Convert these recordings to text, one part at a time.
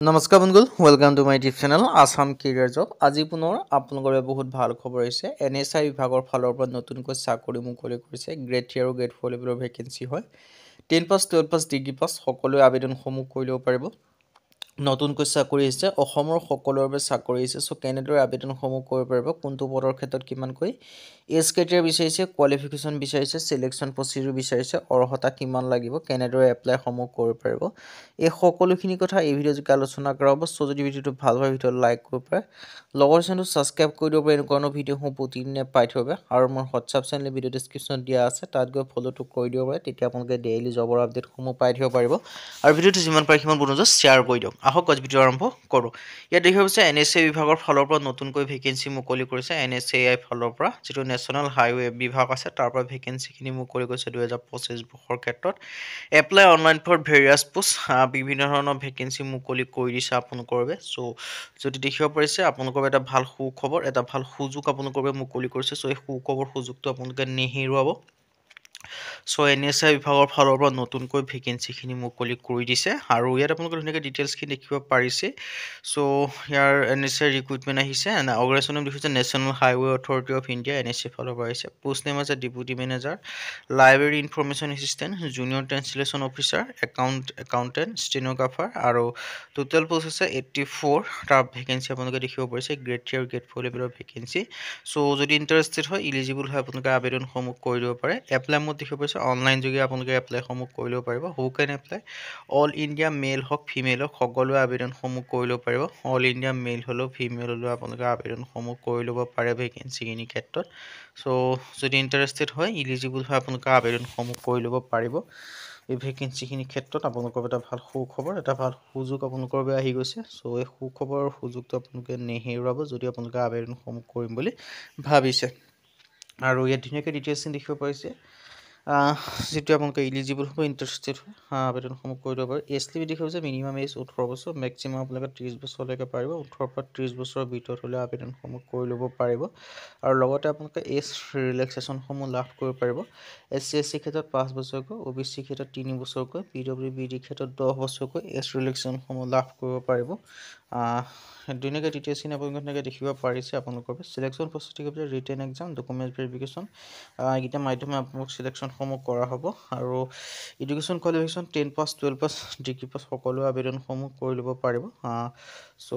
নমস্কাৰ বন্ধুসকল, welcome to my YouTube channel Assam career job. আজি পুনৰ আপোনালোকৰ বহুত ভাল খবৰ আহিছে। NSI বিভাগৰ ফালৰ পৰা নতুনকৈ চাকৰি মুকলি কৰিছে। গ্ৰেড 3 আৰু গ্ৰেড 4 লেভেলৰ ভেকেঞ্চি হয়। 10 পাছ, 12 পাছ, ডিগ্ৰী পাছ সকলোৱে আবেদনসমূহ কৰি ল'ব পাৰিব। নতুনকৈ চাকৰি আহিছে, অসমৰ সকলোৰে বাবে চাকৰি আহিছে। চ' কেনেদৰে আবেদনসমূহ কৰিব পাৰিব, কোনটো পদৰ ক্ষেত্ৰত কিমানকৈ এজ ক্ৰাইটেৰিয়া বিচাৰিছে, কোৱালিফিকেশ্যন বিচাৰিছে, চিলেকশ্যন প্ৰচিডিউৰ বিচাৰিছে, অৰ্হতা কিমান লাগিব, কেনেদৰে এপ্লাইসমূহ কৰিব পাৰিব, এই সকলোখিনি কথা এই ভিডিঅ'যোগে আলোচনা কৰা হ'ব। চ' যদি ভিডিঅ'টো ভাল হয় ভিডিঅ'টো লাইক কৰিব পাৰে, লগৰ চেনেলটো ছাবস্ক্ৰাইব কৰি দিব পাৰে এনেকুৱা ভিডিঅ'সমূহ প্ৰতিদিনে পাই থ'ব। আৰু মোৰ হোৱাটছআপ চেনেল ভিডিঅ' ডিছক্ৰিপশ্যনত দিয়া আছে, তাত গৈ ফ'ল'টো কৰি দিব পাৰে। তেতিয়া আপোনালোকে ডেইলি জবৰ আপডেটসমূহ পাই থাকিব পাৰিব। আৰু ভিডিঅ'টো যিমান পাৰে সিমান বন্ধুজন শ্বেয়াৰ কৰি দিয়ক। আহক আজি ভিডিঅ' আৰম্ভ কৰোঁ। ইয়াত দেখা গৈছে NSA বিভাগৰ ফালৰ পৰা নতুনকৈ ভেকেঞ্চি মুকলি কৰিছে। NSAI ফালৰ পৰা যিটো নেশ্যনেল হাইৱে বিভাগ আছে তাৰ পৰা ভেকেঞ্চিখিনি মুকলি কৰিছে 2025 বৰ্ষৰ ক্ষেত্ৰত। Apply online for various post, বিভিন্ন ধৰণৰ ভেকেঞ্চি মুকলি কৰি দিছে আপোনালোকৰ বাবে। চ' যদি দেখিব পাৰিছে আপোনালোকৰ এটা ভাল সুখবৰ, এটা ভাল সুযোগ আপোনালোকৰ বাবে মুকলি কৰিছে। চ' এই সুখবৰ সুযোগটো আপোনালোকে নেহেৰুৱাব। চ' NSI বিভাগৰ ফালৰ পৰা নতুনকৈ ভেকেঞ্চিখিনি মুকলি কৰি দিছে। আৰু ইয়াত আপোনালোকে ধুনীয়াকৈ ডিটেইলছখিনি দেখিব পাৰিছে। চ' ইয়াৰ NSI ৰিক্ৰুইটমেণ্ট আহিছে। অৰ্গেনাইজেশ্যনৰ নাম দেখিছে national highway authority of India, NSA ফালৰ পৰা আহিছে। পোষ্ট নেম আছে deputy manager, library information assistant, junior translation officer, accountant, stenographer. আৰু টোটেল পোষ্ট আছে 84টা ভেকেঞ্চি আপোনালোকে দেখিব পাৰিছে। গ্ৰেড 3 আৰু গ্ৰেড 4 লেভেলৰ ভেকেঞ্চি। চ' যদি ইণ্টাৰেষ্টেড হয়, ইলিজিবল হয়, আপোনালোকে আবেদনসমূহ কৰি দিব পাৰে। এপ্লাই মোড দেখিব পাৰিছে, অনলাইন যোগে আপোনালোকে এপ্লাইসমূহ কৰি ল'ব পাৰিব। হু কেন এপ্লাই, অল ইণ্ডিয়া মেইল হওক ফিমেল হওক সকলোৱে আবেদনসমূহ কৰি ল'ব পাৰিব। অল ইণ্ডিয়া মেইল হ'লেও ফিমেল হ'লেও আপোনালোকে আবেদনসমূহ কৰি ল'ব পাৰে ভেকেঞ্চিখিনিৰ ক্ষেত্ৰত। চ' যদি ইণ্টাৰেষ্টেড হয়, ইলিজিবল হয়, আপোনালোকে আবেদনসমূহ কৰি ল'ব পাৰিব। এই ভেকেঞ্চিখিনিৰ ক্ষেত্ৰত আপোনালোকৰ এটা ভাল সুখবৰ, এটা ভাল সুযোগ আপোনালোকৰ বাবে আহি গৈছে। চ' এই সুখবৰৰ সুযোগটো আপোনালোকে নেহেৰুৱাব যদি আপোনালোকে আবেদনসমূহ কৰিম বুলি ভাবিছে। আৰু ইয়াত ধুনীয়াকৈ ডিটেইলছখিনি দেখিব পাৰিছে। যিটো আপোনালোকে ইলিজিবল হ'ব, ইণ্টাৰেষ্টেড হয়, আবেদনসমূহ কৰি দিব পাৰে। এজ লিমিট দেখুৱাব যে মিনিমাম এজ 18 বছৰ, মেক্সিমাম আপোনালোকে 30 বছৰলৈকে পাৰিব। 18 পৰা 30 বছৰৰ ভিতৰত হ'লে আবেদনসমূহ কৰি ল'ব পাৰিব। আৰু লগতে আপোনালোকে এজ ৰিলেক্সেশ্যনসমূহ লাভ কৰিব পাৰিব। SC SC ক্ষেত্ৰত 5 বছৰকৈ, OBC ক্ষেত্ৰত 3 বছৰকৈ, PWBD ক্ষেত্ৰত 10 বছৰকৈ এজ ৰিলেক্সেশ্যনসমূহ লাভ কৰিব পাৰিব। ধুনীয়াকৈ ডিটেইলছখিনি আপোনালোকে ধুনীয়াকৈ দেখিব পাৰিছে। আপোনালোকৰ selection process written exam, document verification, এইকেইটা মাধ্যমে আপোনালোক চিলেকশ্যনসমূহ কৰা হ'ব। আৰু এডুকেশ্যন কোৱালিফিকেশ্যন 10 পাছ, 12 পাছ, ডিগ্ৰী পাছ সকলোৱে আবেদনসমূহ কৰি ল'ব পাৰিব। চ'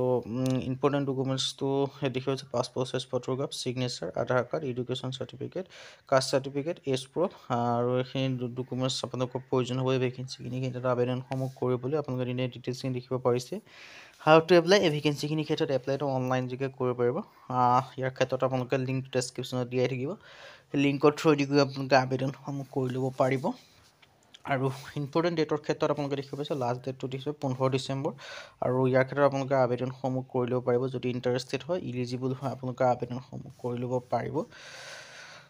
ইম্পৰ্টেণ্ট ডকুমেণ্টছটো দেখিব হৈছে passport size photograph, signature, Aadhaar card, education certificate, caste certificate, age proof. আৰু এইখিনি ডকুমেণ্টছ আপোনালোকৰ প্ৰয়োজন হ'ব এই ভেকেঞ্চিখিনি ক্ষেত্ৰত আবেদনসমূহ কৰিবলৈ। আপোনালোকে ডিটেইলছখিনি দেখিব পাৰিছে। হাউ টু এপ্লাই, এই ভেকেঞ্চিখিনিৰ ক্ষেত্ৰত এপ্লাইটো অনলাইন যোগে কৰিব পাৰিব। ইয়াৰ ক্ষেত্ৰত আপোনালোকে লিংক ডেছক্ৰিপশ্যনত দিয়াই থাকিব। সেই লিংকৰ থ্ৰুদি গৈ আপোনালোকে আবেদনসমূহ কৰি ল'ব পাৰিব। আৰু ইম্পৰ্টেণ্ট ডেটৰ ক্ষেত্ৰত আপোনালোকে দেখিব পাইছে, লাষ্ট ডেটটো দিছে 15 ডিচেম্বৰ। আৰু ইয়াৰ ক্ষেত্ৰত আপোনালোকে আবেদনসমূহ কৰি ল'ব পাৰিব। যদি ইণ্টাৰেষ্টেড হয়, ইলিজিবল হয়, আপোনালোকে আবেদনসমূহ কৰি ল'ব পাৰিব।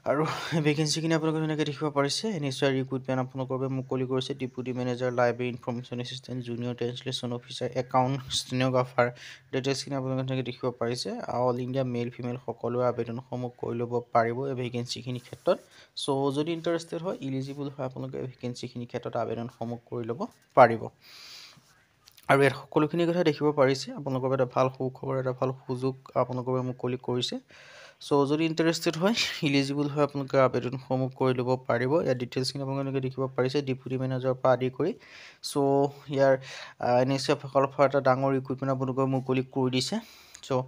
আৰু ভেকেঞ্চিখিনি আপোনালোকে ধুনীয়াকৈ দেখিব পাৰিছে। NSI ৰিক্ৰুইটমেণ্ট আপোনালোকৰ বাবে মুকলি কৰিছে। Deputy manager, library information assistant, junior translation officer, account, stenographer. ডিটেইলছখিনি আপোনালোকে ধুনীয়াকৈ দেখিব পাৰিছে। অল ইণ্ডিয়া মেইল ফিমেল সকলোৱে আবেদনসমূহ কৰি ল'ব পাৰিব এই ভেকেঞ্চিখিনিৰ ক্ষেত্ৰত। চ' যদি ইণ্টাৰেষ্টেড হয়, ইলিজিবল হয়, আপোনালোকে ভেকেঞ্চিখিনিৰ ক্ষেত্ৰত আবেদনসমূহ কৰি ল'ব পাৰিব। আৰু ইয়াত সকলোখিনি কথা দেখিব পাৰিছে। আপোনালোকৰ এটা ভাল সুখবৰ, এটা ভাল সুযোগ আপোনালোকৰ বাবে মুকলি কৰিছে। চ' যদি ইণ্টাৰেষ্টেড হয়, ইলিজিবল হয়, আপোনালোকে আবেদনসমূহ কৰি ল'ব পাৰিব। ইয়াৰ ডিটেইলছখিনি আপোনালোকে দেখিব পাৰিছে ডেপুটি মেনেজাৰৰ পৰা আদি কৰি। চ' ইয়াৰ NSA ফালৰ পৰা এটা ডাঙৰ ৰিক্ৰুইটমেণ্ট আপোনালোকৰ মুকলি কৰি দিছে। চ'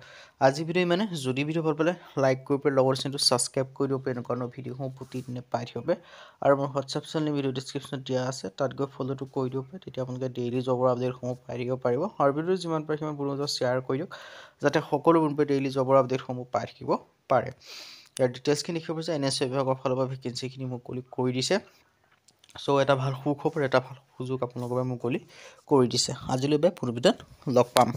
আজি ভিডিঅ' ইমানে। যদি ভিডিঅ' ভাল পালে লাইক কৰি পেলাই লগৰ চেনেলটো ছাবস্ক্ৰাইব কৰি দিব পাৰে এনেকুৱা ভিডিঅ'সমূহ প্ৰতিদিনে পাই থাকিব পাৰে। আৰু মোৰ হোৱাটছআপ চেনেল ভিডিঅ' ডিছক্ৰিপশ্যনত দিয়া আছে, তাত গৈ ফ'ল'টো কৰি দিব পাৰে। তেতিয়া আপোনালোকে ডেইলি জবৰ আপডেটসমূহ পাই থাকিব পাৰিব। আৰু ভিডিঅ'টো যিমান পাৰে সিমান বন্ধুৰ লগত শ্বেয়াৰ কৰি দিয়ক, যাতে সকলো বন্ধুৱে ডেইলি জবৰ আপডেটসমূহ পাই থাকিব পাৰে। ইয়াৰ ডিটেইলছখিনি দেখিব পাৰিছে। NSA বিভাগৰ ফালৰ পৰা ভেকেঞ্চিখিনি মুকলি কৰি দিছে। চ' এটা ভাল সুখবৰ, এটা ভাল সুযোগ আপোনালোকৰ বাবে মুকলি কৰি দিছে। আজিলৈ পুনৰ ভিডিঅ'ত লগ পাম।